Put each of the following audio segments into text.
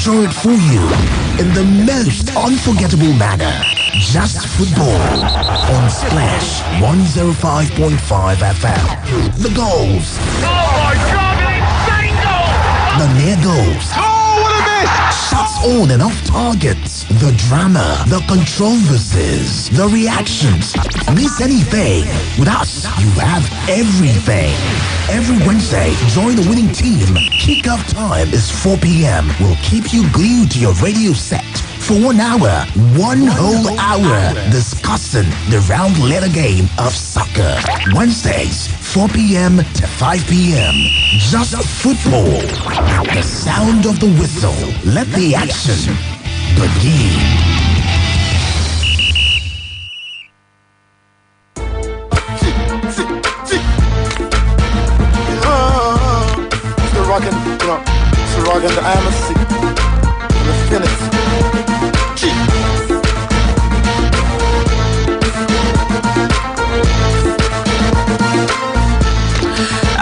capture it for you in the most unforgettable manner. Just football on Splash 105.5 FM. The goals. Oh my God, an insane goal! The near goals. Oh, what a miss! Shots on and off targets. The drama, the controversies, the reactions. Miss anything? With us, you have everything. Every Wednesday, join the winning team. Kick-off time is 4 p.m. We'll keep you glued to your radio set for 1 hour, one whole hour, discussing the round letter game of soccer. Wednesdays, 4 p.m. to 5 p.m. Just football. The sound of the whistle. Let the action begin. Still rocking the IMC. Let's finish.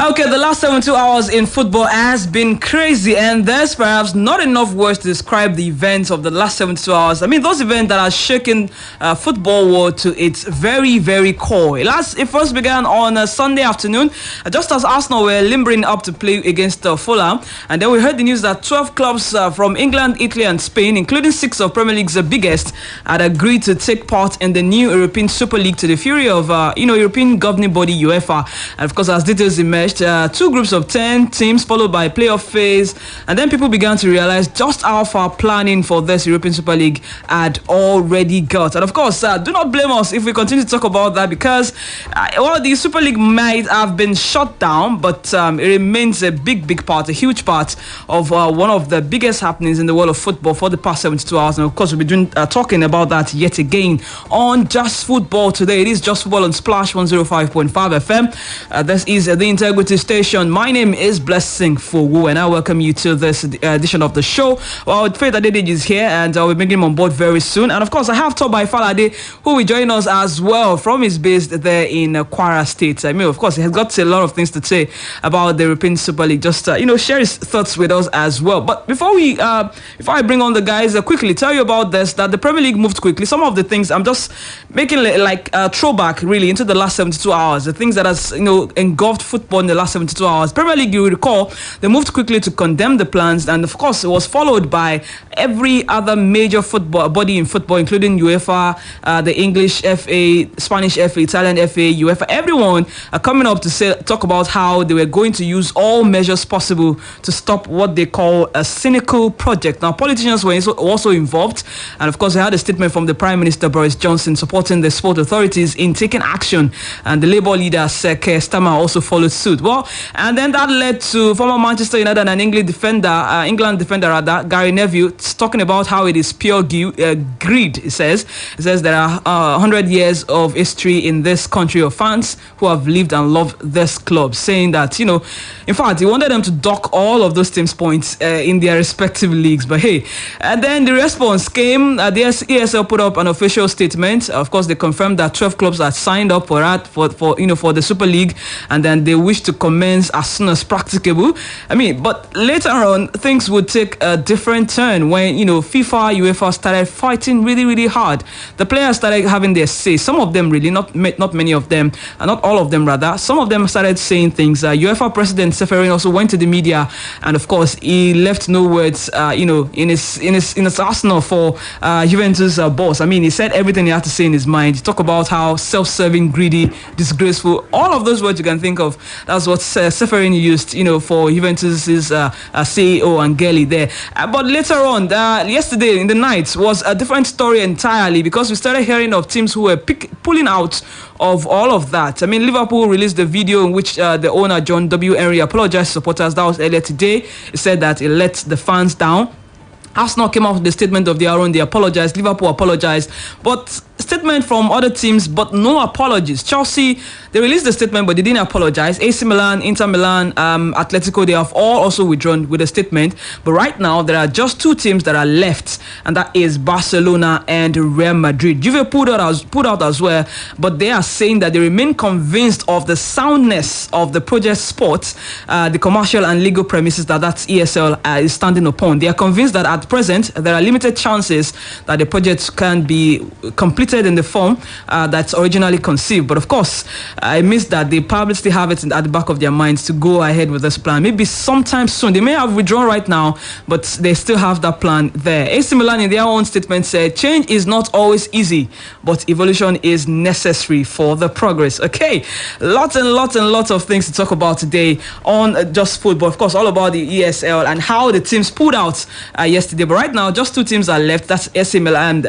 Okay, the last 72 hours in football has been crazy, and there's perhaps not enough words to describe the events of the last 72 hours. I mean, those events that are shaking football world to its very, very core. It first began on Sunday afternoon, just as Arsenal were limbering up to play against Fulham, and then we heard the news that 12 clubs from England, Italy, and Spain, including 6 of Premier League's biggest, had agreed to take part in the new European Super League to the fury of European governing body UEFA. And of course, as details emerged, 2 groups of 10 teams followed by a playoff phase, and then people began to realize just how far planning for this European Super League had already got. And of course, do not blame us if we continue to talk about that, because the Super League might have been shut down, but it remains a big part, a huge part of one of the biggest happenings in the world of football for the past 72 hours. And of course, we'll be talking about that yet again on Just Football today. It is Just Football on Splash 105.5 FM. This is the Integrity Station. My name is Blessing Fowowe, and I welcome you to this edition of the show. Well, Faith Adede is here, and we'll bring him on board very soon. And of course, I have Tobai Falade, who will join us as well from his base there in Kwara State. I mean, of course, he has got a lot of things to say about the European Super League. Just share his thoughts with us as well. But before I bring on the guys, quickly tell you about this, that the Premier League moved quickly. Some of the things I'm just making like a throwback really into the last 72 hours, the things that has engulfed football in the last 72 hours. Premier League, you will recall, they moved quickly to condemn the plans, and of course it was followed by every other major football body in football, including UEFA, the English FA, Spanish FA, Italian FA, UEFA, everyone coming up to talk about how they were going to use all measures possible to stop what they call a cynical project. Now, politicians were also involved, and of course they had a statement from the Prime Minister Boris Johnson supporting the sport authorities in taking action, and the Labour leader Sir Keir Starmer also followed suit. Well, and then that led to former Manchester United and England defender Gary Neville talking about how it is pure greed. It says there are 100 years of history in this country of fans who have lived and loved this club, saying that in fact he wanted them to dock all of those teams' points in their respective leagues. But hey, and then the response came. The ESL put up an official statement. Of course, they confirmed that 12 clubs had signed up for the Super League, and then they wish to commence as soon as practicable. I mean, but later on, things would take a different turn when, FIFA, UEFA started fighting really, really hard. The players started having their say. Some of them really, not many of them, and not all of them rather. Some of them started saying things. UEFA President Seferin also went to the media, and of course, he left no words, in his arsenal for Juventus boss. I mean, he said everything he had to say in his mind. He talked about how self-serving, greedy, disgraceful, all of those words you can think of. That's what Seferin used, for Juventus's CEO and Gelly there. But later on, yesterday in the night was a different story entirely, because we started hearing of teams who were pulling out of all of that. I mean, Liverpool released the video in which the owner, John W. Henry, apologized to supporters. That was earlier today. He said that he let the fans down. Arsenal came out with a statement of their own. They apologized. Liverpool apologized. But statement from other teams, but no apologies. Chelsea, They released the statement, but they didn't apologize. AC Milan, Inter Milan, Atletico, they have all also withdrawn with a statement. But right now, there are just two teams that are left, and that is Barcelona and Real Madrid. Juve put out as well, but they are saying that they remain convinced of the soundness of the project sports, the commercial and legal premises that ESL is standing upon. They are convinced that at present, there are limited chances that the project can be completed in the form that's originally conceived. But of course, I miss that they probably still have it at the back of their minds to go ahead with this plan. Maybe sometime soon. They may have withdrawn right now, but they still have that plan there. AC Milan in their own statement said, change is not always easy, but evolution is necessary for the progress. Okay, lots of things to talk about today on Just Football. Of course, all about the ESL and how the teams pulled out yesterday. But right now, just two teams are left. That's AC Milan,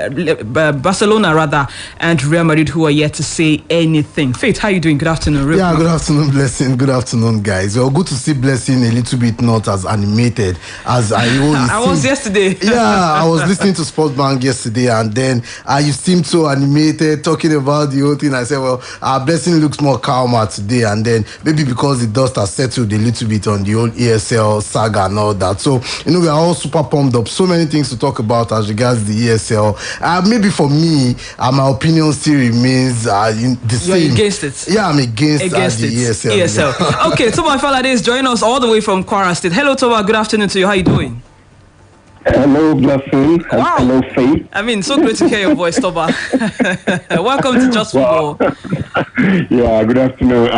Barcelona rather, and Real Madrid, who are yet to say anything. Faith, how are you doing? Good afternoon. Good afternoon, Blessing. Good afternoon, guys. Well, good to see Blessing a little bit not as animated as I always was yesterday. Yeah, I was listening to Sports Bank yesterday, and then you seemed so animated talking about the whole thing. I said, well, Blessing looks more calmer today, and then maybe because the dust has settled a little bit on the whole ESL saga and all that. So, we are all super pumped up. So many things to talk about as regards the ESL. Maybe for me, my opinion still remains the same. You're against it? Yeah, I'm against the ESL. Okay, Toba Falade is joining us all the way from Kwara State. Hello, Toba. Good afternoon to you. How are you doing? Hello, Blessing. Wow. Hello, Faith. So great to hear your voice, Toba. Welcome to Just Football. Yeah, good afternoon.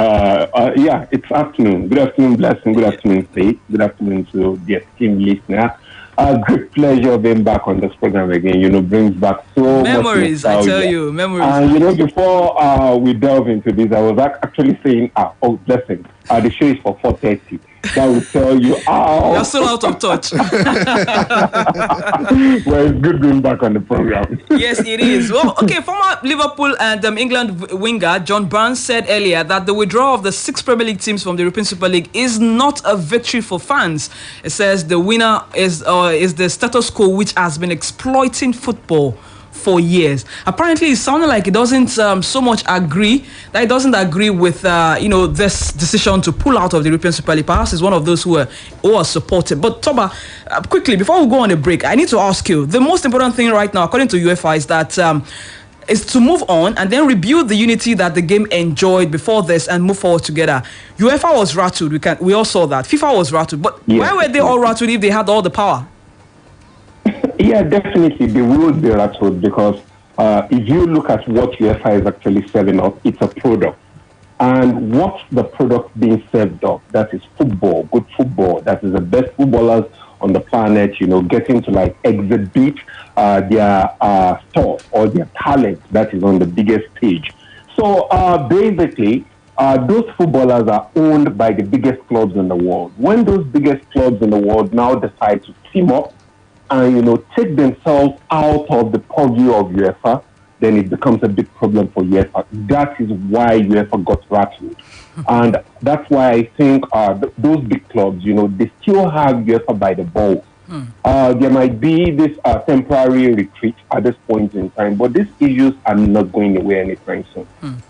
It's afternoon. Good afternoon, Blessing. Good afternoon, Faith. Good afternoon to the esteemed listener. Great pleasure being back on this program again. Brings back so memories, much nostalgia. I tell you, memories. And before we delve into this, I was actually saying, Blessing, the show is for 4:30. That will tell you how. You're still out of touch. Well, it's good being back on the program. Yes, it is. Well, okay, former Liverpool and England winger John Barnes said earlier that the withdrawal of the 6 Premier League teams from the European Super League is not a victory for fans. It says the winner is the status quo, which has been exploiting football for years. Apparently, it sounded like it doesn't so much agree. That it doesn't agree with this decision to pull out of the European Super League. Perhaps is one of those who are supported. But Toba, quickly before we go on a break, I need to ask you: the most important thing right now, according to UEFA, is that is to move on and then rebuild the unity that the game enjoyed before this and move forward together. UEFA was rattled. We all saw that. FIFA was rattled. But why were they all rattled if they had all the power? Yeah, definitely they will be rattled because if you look at what UEFA is actually serving up, it's a product. And what's the product being served up? That is football, good football. That is the best footballers on the planet, getting to exhibit their stuff or their talent that is on the biggest stage. So basically, those footballers are owned by the biggest clubs in the world. When those biggest clubs in the world now decide to team up and, take themselves out of the purview of UEFA, then it becomes a big problem for UEFA. That is why UEFA got rattled. And that's why I think those big clubs, they still have UEFA by the balls. There might be this temporary retreat at this point in time, but these issues are not going away anytime soon.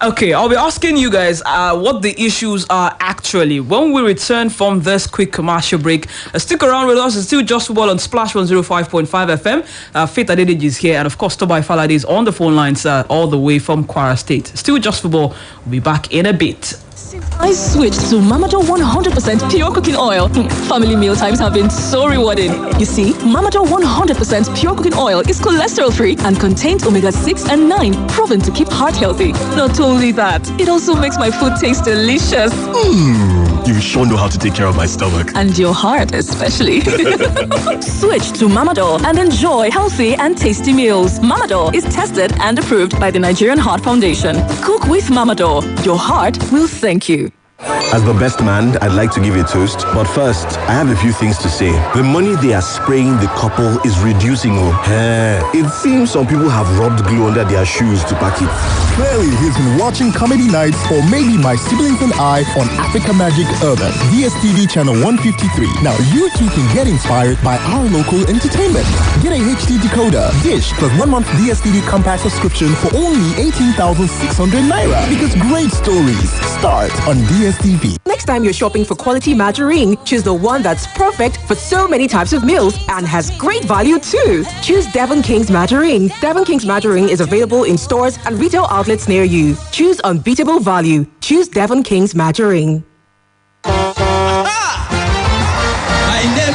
Okay, I'll be asking you guys what the issues are actually when we return from this quick commercial break. Stick around with us. It's still Just Football on Splash 105.5 FM. Faith Adedeji is here, and of course Tobai Falade is on the phone lines all the way from Kwara State. Still Just Football. We'll be back in a bit. I switched to Mamador 100% pure cooking oil. Family meal times have been so rewarding. You see, Mamador 100% pure cooking oil is cholesterol-free and contains omega-6 and 9, proven to keep heart healthy. Not only that, it also makes my food taste delicious. You sure know how to take care of my stomach. And your heart, especially. Switch to Mamador and enjoy healthy and tasty meals. Mamador is tested and approved by the Nigerian Heart Foundation. Cook with Mamador. Your heart will thank you. As the best man, I'd like to give a toast. But first, I have a few things to say. The money they are spraying the couple is reducing. It seems some people have rubbed glue under their shoes to pack it. Clearly, he's been watching comedy nights or maybe My Siblings and I on Africa Magic Urban, DSTV channel 153. Now you too can get inspired by our local entertainment. Get a HD decoder, dish, plus 1 month DSTV compact subscription for only 18,600 Naira. Because great stories start on DSTV. Next time you're shopping for quality margarine, choose the one that's perfect for so many types of meals and has great value too. Choose Devon King's Margarine. Devon King's Margarine is available in stores and retail outlets near you. Choose unbeatable value. Choose Devon King's Margarine.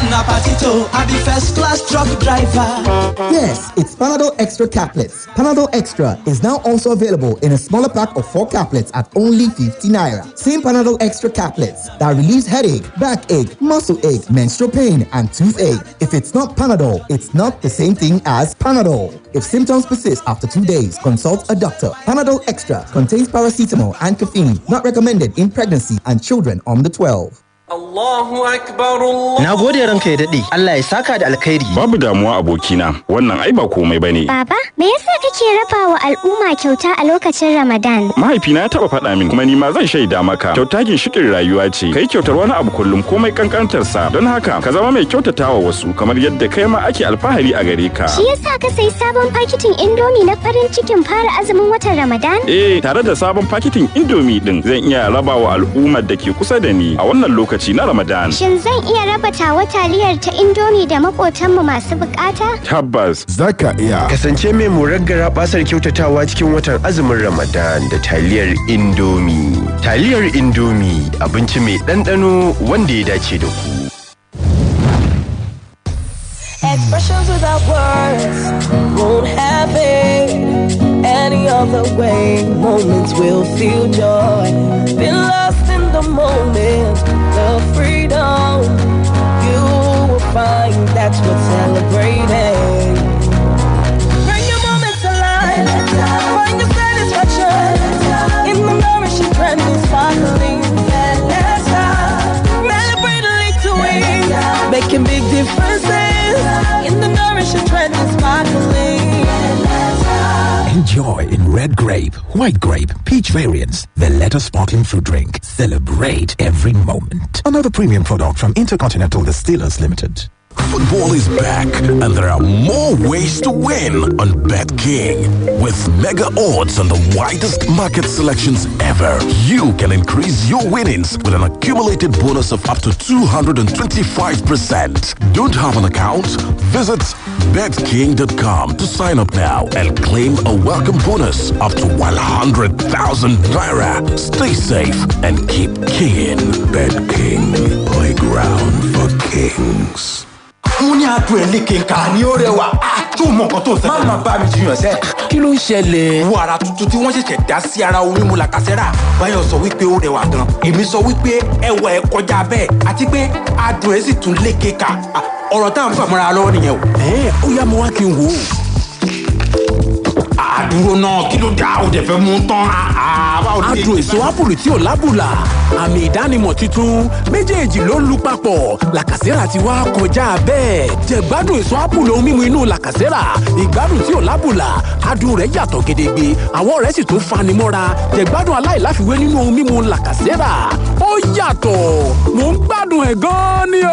Napatito, I be first class truck driver. Yes, it's Panadol Extra Caplets. Panadol Extra is now also available in a smaller pack of 4 caplets at only 50 Naira. Same Panadol Extra Caplets that relieves headache, backache, muscle ache, menstrual pain, and toothache. If it's not Panadol, it's not the same thing as Panadol. If symptoms persist after 2 days, consult a doctor. Panadol Extra contains paracetamol and caffeine. Not recommended in pregnancy and children under 12. Allahu Akbar. Na gode ranka ya dade. Allah ya saka da alkhairi. Babu damuwa abokina. Wannan ai ba komai bane. Baba, me yasa kake raba wa al'umma kyauta a lokacin Ramadan? Mahaifina ya taba faɗa min kuma ni ma zan shaida maka. Kyauta ginshiƙin rayuwa ce. Kai kyautar wani abu kullum komai kankantar sa. Don haka ka zama mai kyautatawa wasu kamar yadda kai ma ake alfahari a gare ka. Shi yasa ka sayi sabon paketin Indomie na farin cikin fara azumin watan Ramadan? Tare da sabon paketin Indomie din zan iya raba wa al'ummar da ke kusa da ni a wannan lokacin na Ramadan. Shin zan iya raba tawa taliyar ta Indomie da makotanmu masu bukata? Tabbas. Zaka iya. Kasance mai muraggara basar kyautatawa cikin watan azumin Ramadan da taliyar Indomie. Taliyar Indomie abinci mai ɗanɗano wanda ya dace da ku. Expressions without words won't happen any other way. Moments will feel joy. Been lost in the moment, the freedom. You will find that's what's celebrating. Bring your moments alive. Find your satisfaction in the nourishing, trendy, sparkling. Let's celebrate a little way, making big differences. In the nourishing, trendy, sparkling. Enjoy in red grape, white grape, peach variants. The Letter Sparkling Fruit Drink. Celebrate every moment. Another premium product from Intercontinental Distillers Limited. Football is back, and there are more ways to win on BetKing. With mega odds and the widest market selections ever, you can increase your winnings with an accumulated bonus of up to 225%. Don't have an account? Visit BetKing.com to sign up now and claim a welcome bonus up to 100,000 Naira. Stay safe and keep kinging. BetKing, playground for kings. mo ní àtò ẹ̀ lékè ká ní ó rẹwà tó mọ nǹkan tó ń ṣẹlẹ̀. má bá mi jiyàn sẹ́. Kí ló ń ṣẹlẹ̀? wo ara tuntun tí wọ́n ṣẹ̀ṣẹ̀ dá sí ara omi mu làkàṣẹ́rà. Báyọ̀ sọ wípé ó rẹwà gan. Èmi sọ wípé ẹwà ẹ̀ kọjá bẹ́ẹ̀ àti pé adùn ẹ̀ sì tún lékè ká. Ọ̀rọ̀ táwọn fàmọ́ra lọ́wọ́ nìyẹn o. Ó yá mo wá kí n wò ó. Àdúró náà kí ló dá o dẹ̀ fẹ́ mú tán. Adùn èso ápùlù tí ò lábùlà. Àmì ìdánimọ̀ tuntun méjèèjì ló lù papọ̀. Làkàṣẹ́rà ti wá kọjá bẹ́ẹ̀. Jẹ̀gbádùn èso ápùlù ohun mímu inú làkàṣẹ́rà. Ìgbádùn tí ò lábùlà. Adùn rẹ̀ yàtọ̀ gedegbe. Àwọ̀ rẹ̀ sì tún fani mọ́ra. Jẹ̀gbádùn aláìláfiwé nínú ohun mímu làkàṣẹ́rà. Ó yàtọ̀. Mò ń gbádùn ẹ̀ gan-an ni o.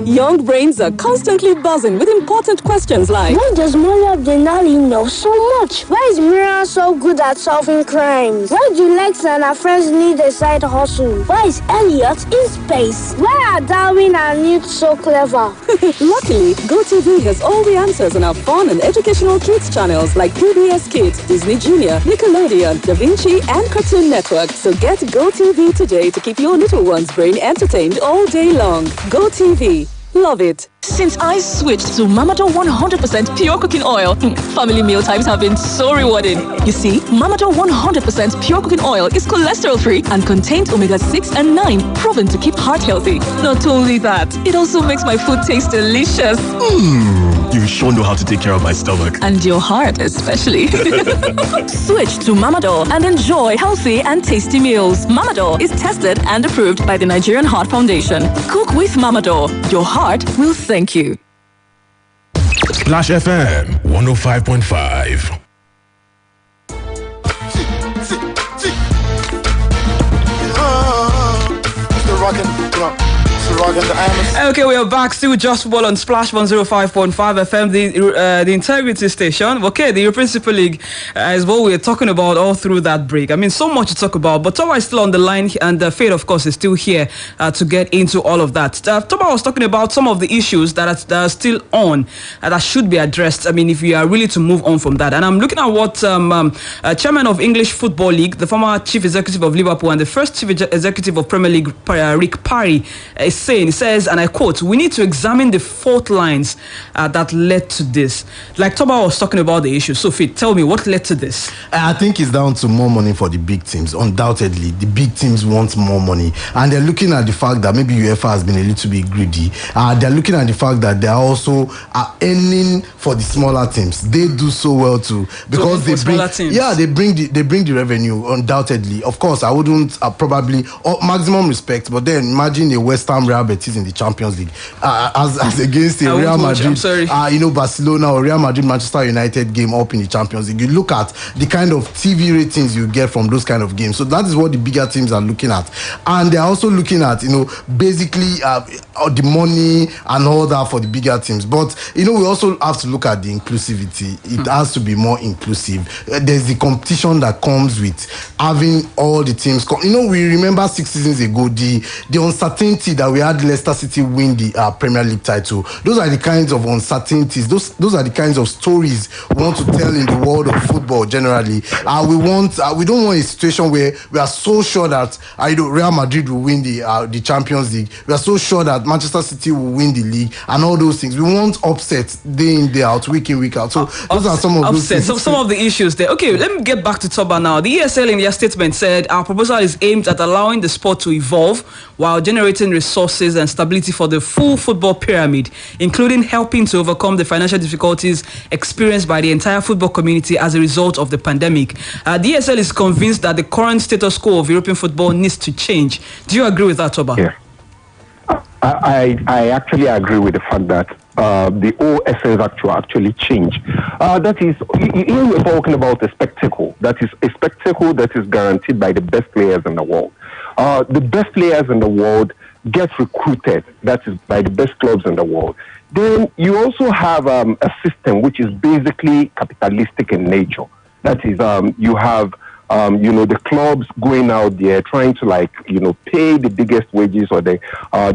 Young brains are constantly buzzing with important questions like: why does Mola Denali know so much? Why is Mira so good at solving crimes? Why do Lex and her friends need a side hustle? Why is Elliot in space? Why are Darwin and Newt so clever? Luckily, GoTV has all the answers on our fun and educational kids channels like PBS Kids, Disney Junior, Nickelodeon, Da Vinci, and Cartoon Network. So get GoTV today to keep your little one's brain entertained all day long. GoTV. Love it. Since I switched to Mamador 100% pure cooking oil, family meal times have been so rewarding. You see, Mamador 100% pure cooking oil is cholesterol-free and contains omega-6 and 9, proven to keep heart healthy. Not only that, it also makes my food taste delicious. You sure know how to take care of my stomach. And your heart, especially. Switch to Mamador and enjoy healthy and tasty meals. Mamador is tested and approved by the Nigerian Heart Foundation. Cook with Mamador. Your heart will thank you. Splash FM 105.5. Still rocking, Okay, we are back still just football on Splash 105.5 FM, the integrity station. Okay, the European Super League is what we are talking about all through that break. I mean, so much to talk about, but Toba is still on the line, and Fade, of course, is still here to get into all of that. Toba was talking about some of the issues that are still on that should be addressed. I mean, if we are really to move on from that. And I'm looking at what Chairman of English Football League, the former Chief Executive of Liverpool, and the first Chief Executive of Premier League, Rick Parry, is saying. He says, and I quote, "We need to examine the fault lines that led to this." Like Toba was talking about the issue. Sophie, tell me what led to this. I think it's down to more money for the big teams. Undoubtedly, the big teams want more money, and they're looking at the fact that maybe UEFA has been a little bit greedy. They're looking at the fact that they are also earning for the smaller teams. They do so well too because they bring, they bring the revenue. Undoubtedly, of course, I wouldn't probably maximum respect, but then imagine a West Ham Real Betis in the Champions League as against a Real Madrid, Barcelona or Real Madrid Manchester United game up in the Champions League. You look at the kind of TV ratings you get from those kind of games. So that is what the bigger teams are looking at, and they're also looking at basically the money and all that for the bigger teams. But we also have to look at the inclusivity. It has to be more inclusive. There's the competition that comes with having all the teams. We remember 6 seasons ago the uncertainty that we had Leicester City win the Premier League title. Those are the kinds of uncertainties. Those are the kinds of stories we want to tell in the world of football generally. We don't want a situation where we are so sure that Real Madrid will win the Champions League. We are so sure that Manchester City will win the league and all those things. We want upsets day in, day out, week in, week out. So those are some of those things. So some of the issues there. Okay, let me get back to Toba now. The ESL in their statement said our proposal is aimed at allowing the sport to evolve while generating resources and stability for the full football pyramid, including helping to overcome the financial difficulties experienced by the entire football community as a result of the pandemic. The ESL is convinced that the current status quo of European football needs to change. Do you agree with that, Toba? Yeah. I actually agree with the fact that the OSL actually change. That is, we're talking about a spectacle. That is a spectacle that is guaranteed by the best players in the world. The best players in the world get recruited. That is by the best clubs in the world. Then you also have a system which is basically capitalistic in nature. That is, you have the clubs going out there trying to pay the biggest wages or the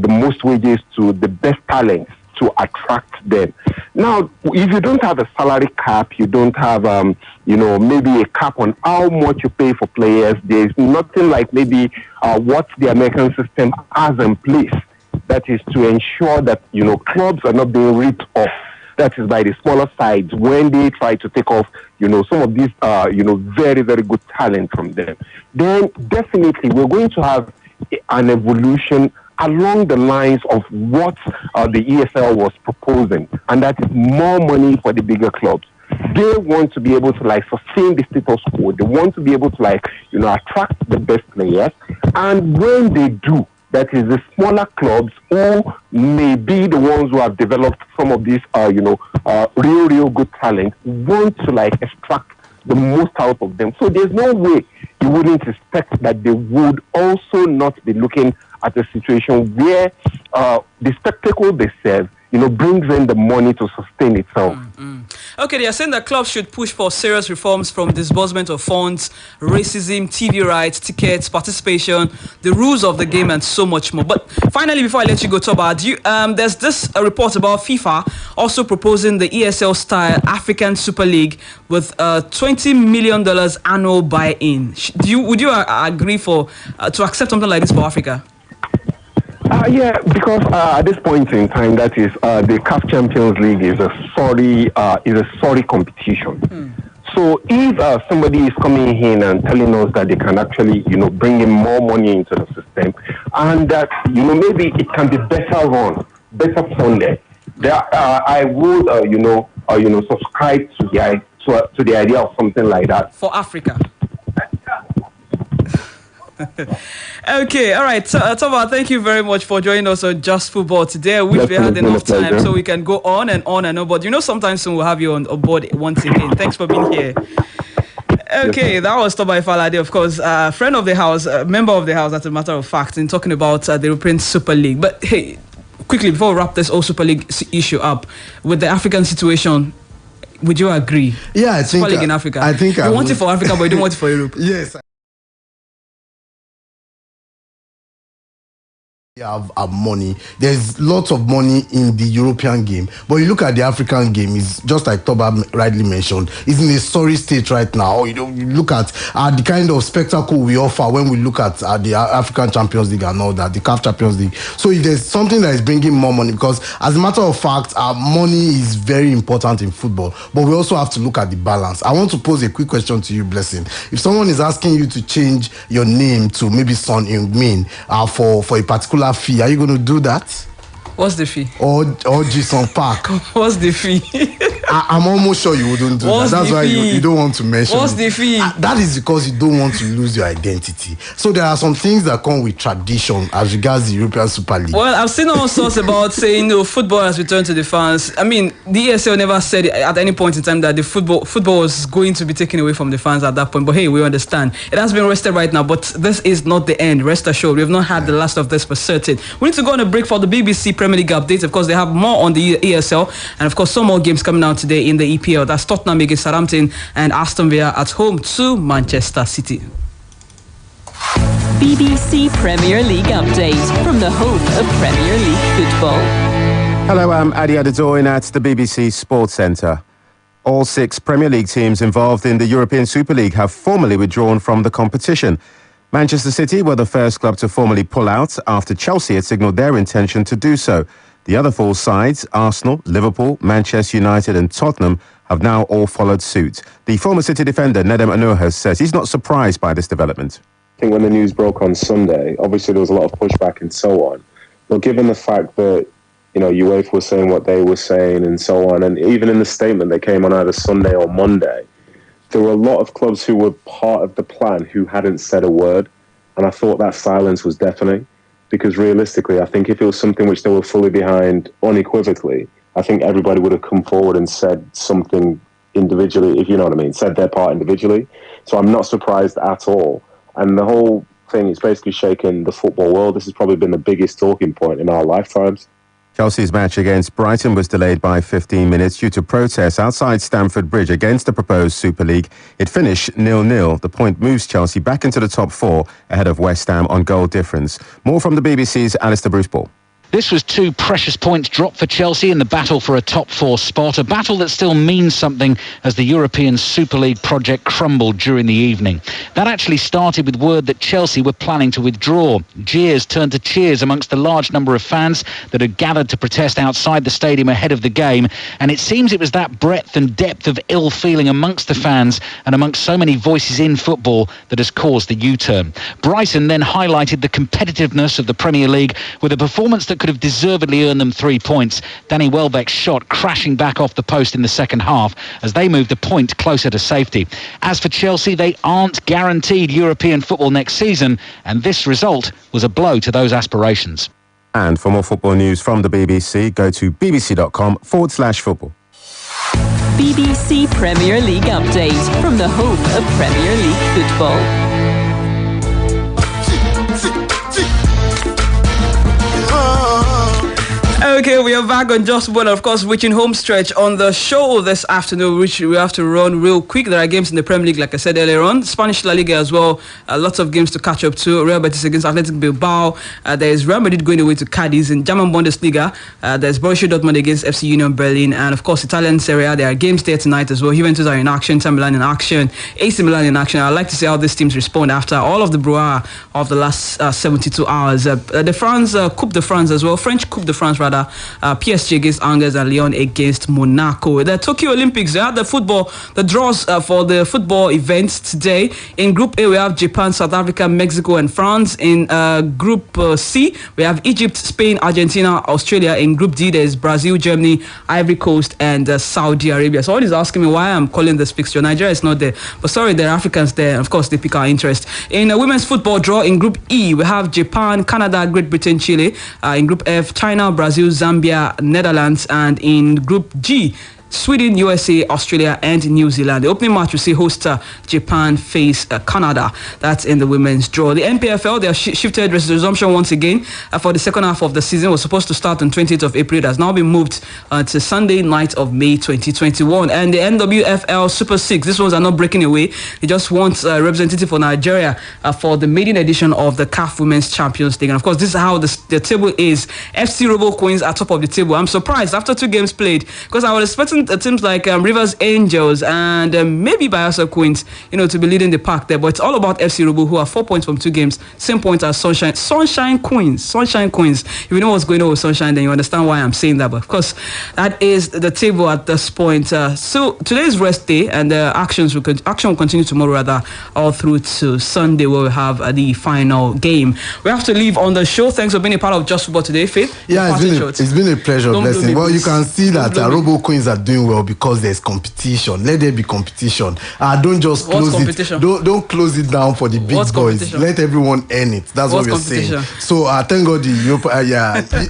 most wages to the best talents to attract them. Now, if you don't have a salary cap, you don't have maybe a cap on how much you pay for players. There's nothing like maybe what the American system has in place. That is to ensure that clubs are not being ripped off. That is by the smaller sides when they try to take off some of these very, very good talent from them. Then definitely we're going to have an evolution along the lines of what the ESL was proposing, and that is more money for the bigger clubs. They want to be able to sustain the status quo. They want to be able to attract the best players, and when they do, that is the smaller clubs who may be the ones who have developed some of these real good talent want to extract the most out of them. So there's no way you wouldn't expect that they would also not be looking at a situation where the spectacle they serve brings in the money to sustain itself. Okay, they are saying that clubs should push for serious reforms from disbursement of funds, racism, TV rights, tickets, participation, the rules of the game, and so much more. But finally, before I let you go, Toba, there's this report about FIFA also proposing the ESL-style African Super League with $20 million annual buy-in. Would you agree to accept something like this for Africa? Yeah, because at this point in time, that is the CAF Champions League is a sorry competition. So if somebody is coming in and telling us that they can actually, bring in more money into the system, and that maybe it can be better run, better funded, I would subscribe to the idea of something like that for Africa. Okay, all right. So, Toba, thank you very much for joining us on Just Football today. I wish we had enough time so we can go on and on and on. But sometimes soon we'll have you on board once again. Thanks for being here. Okay, that was Toba Ifalade, of course, friend of the house, member of the house, as a matter of fact, in talking about the European Super League. But hey, quickly, before we wrap this whole Super League issue up, with the African situation, would you agree? Yeah, I think Super League in Africa. I think you want it for Africa, but you don't want it for Europe. Yes. Have money. There's lots of money in the European game, but you look at the African game, it's just like Toba rightly mentioned, it's in a sorry state right now. You look at the kind of spectacle we offer when we look at the African Champions League and all that, the CAF Champions League. So if there's something that is bringing more money, because as a matter of fact, money is very important in football, but we also have to look at the balance. I want to pose a quick question to you, Blessing. If someone is asking you to change your name to maybe Son Heung-min for a particular fee, are you going to do that? What's the fee? Or Jason Park? What's the fee? I'm almost sure you wouldn't do that. That's why you don't want to mention What's the fee? That is because you don't want to lose your identity. So there are some things that come with tradition as regards the European Super League. Well, I've seen all sorts about saying football has returned to the fans. I mean, the ESL never said at any point in time that the football was going to be taken away from the fans at that point. But hey, we understand. It has been rested right now, but this is not the end. Rest assured, we have not had the last of this for certain. We need to go on a break for the BBC Premier League updates. Of course, they have more on the ESL, and of course, some more games coming out today in the EPL. That's Tottenham against Southampton and Aston Villa at home to Manchester City. BBC Premier League update from the home of Premier League football. Hello, I'm Adi Adedoyin at the BBC Sports Centre. All 6 Premier League teams involved in the European Super League have formally withdrawn from the competition. Manchester City were the first club to formally pull out after Chelsea had signalled their intention to do so. The other 4 sides, Arsenal, Liverpool, Manchester United and Tottenham, have now all followed suit. The former City defender, Nedum Onuoha, says he's not surprised by this development. I think when the news broke on Sunday, obviously there was a lot of pushback and so on. But given the fact that, UEFA was saying what they were saying and so on, and even in the statement that came on either Sunday or Monday, there were a lot of clubs who were part of the plan who hadn't said a word. And I thought that silence was deafening. Because realistically, I think if it was something which they were fully behind unequivocally, I think everybody would have come forward and said something individually, if you know what I mean, said their part individually. So I'm not surprised at all. And the whole thing is basically shaken the football world. This has probably been the biggest talking point in our lifetimes. Chelsea's match against Brighton was delayed by 15 minutes due to protests outside Stamford Bridge against the proposed Super League. It finished 0-0. The point moves Chelsea back into the top 4 ahead of West Ham on goal difference. More from the BBC's Alistair Bruce-Ball. This was 2 precious points dropped for Chelsea in the battle for a top 4 spot, a battle that still means something as the European Super League project crumbled during the evening. That actually started with word that Chelsea were planning to withdraw. Jeers turned to cheers amongst the large number of fans that had gathered to protest outside the stadium ahead of the game, and it seems it was that breadth and depth of ill feeling amongst the fans and amongst so many voices in football that has caused the U-turn. Brighton then highlighted the competitiveness of the Premier League with a performance that could have deservedly earned them 3 points. Danny Welbeck's shot crashing back off the post in the second half as they moved a point closer to safety. As for Chelsea, they aren't guaranteed European football next season, and this result was a blow to those aspirations. And for more football news from the BBC, go to bbc.com/football. BBC Premier League update from the home of Premier League football. Okay, we are back on Just Football, of course, reaching home stretch on the show this afternoon, which we have to run real quick. There are games in the Premier League, like I said earlier on. Spanish La Liga as well. Lots of games to catch up to. Real Betis against Athletic Bilbao. There is Real Madrid going away to Cadiz. In German Bundesliga, there's Borussia Dortmund against FC Union Berlin. And, of course, Italian Serie A. There are games there tonight as well. Juventus are in action. Inter Milan in action. AC Milan in action. I'd like to see how these teams respond after all of the brouhaha of the last 72 hours. The France Coupe de France as well. French Coupe de France, rather. PSG against Angers and Lyon against Monaco. The Tokyo Olympics, they had the draws for the football events today. In Group A, we have Japan, South Africa, Mexico, and France. In Group C, we have Egypt, Spain, Argentina, Australia. In Group D, there's Brazil, Germany, Ivory Coast, and Saudi Arabia. So, all is asking me why I'm calling this fixture. Nigeria is not there, but sorry, there are Africans there. Of course, they pick our interest. In a women's football draw, in Group E, we have Japan, Canada, Great Britain, Chile. In Group F, China, Brazil, Zambia, Netherlands, and in Group G, Sweden, USA, Australia, and New Zealand. The opening match will see host Japan face Canada. That's in the women's draw. The NPFL, they have shifted resumption once again for the second half of the season. Was supposed to start on 28th of April. It has now been moved to Sunday night of May 2021. And the NWFL Super 6, these ones are not breaking away. They just want a representative for Nigeria for the maiden edition of the CAF Women's Champions League. And of course, this is how the table is. FC Robo Queens are top of the table. I'm surprised after 2 games played, because I was expecting teams like Rivers Angels and maybe Bayelsa Queens, to be leading the pack there. But it's all about FC Robo, who are 4 points from 2 games, same points as Sunshine Queens. If you know what's going on with Sunshine, then you understand why I'm saying that. But of course, that is the table at this point. So today is rest day, and action will continue tomorrow, rather, all through to Sunday, where we have the final game. We have to leave on the show. Thanks for being a part of Just Football today, Faith. Yeah, it's been a pleasure, Blessing. Well, you can see that Robo Queens are doing well because there's competition. Let there be competition. Don't just close it. Don't close it down for the big boys. Let everyone earn it. That's what we're saying. So thank God the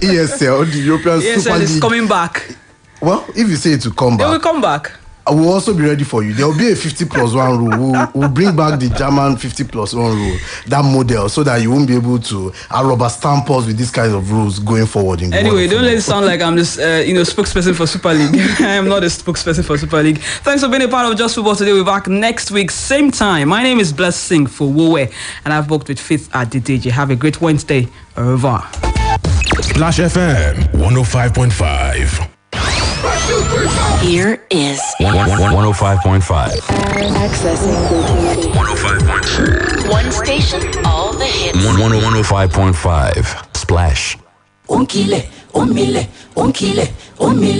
ESL, the European Super League is coming back. Well, if you say it will come back, it will come back. I will also be ready for you. There will be a 50+1 rule. We'll bring back the German 50+1 rule, that model, so that you won't be able to rubber stamp us with these kinds of rules going forward. Anyway, don't let it sound like I'm just spokesperson for Super League. I am not a spokesperson for Super League. Thanks for being a part of Just Football today. We're back next week, same time. My name is Blessing Fowowe, and I've worked with Faith at the DJ. Have a great Wednesday. Au revoir. Splash FM 105.5. Here is 105.5. Accessing 105.5. one station, all the hits. 105.5. Splash. Onkile, omile, onkile, omile.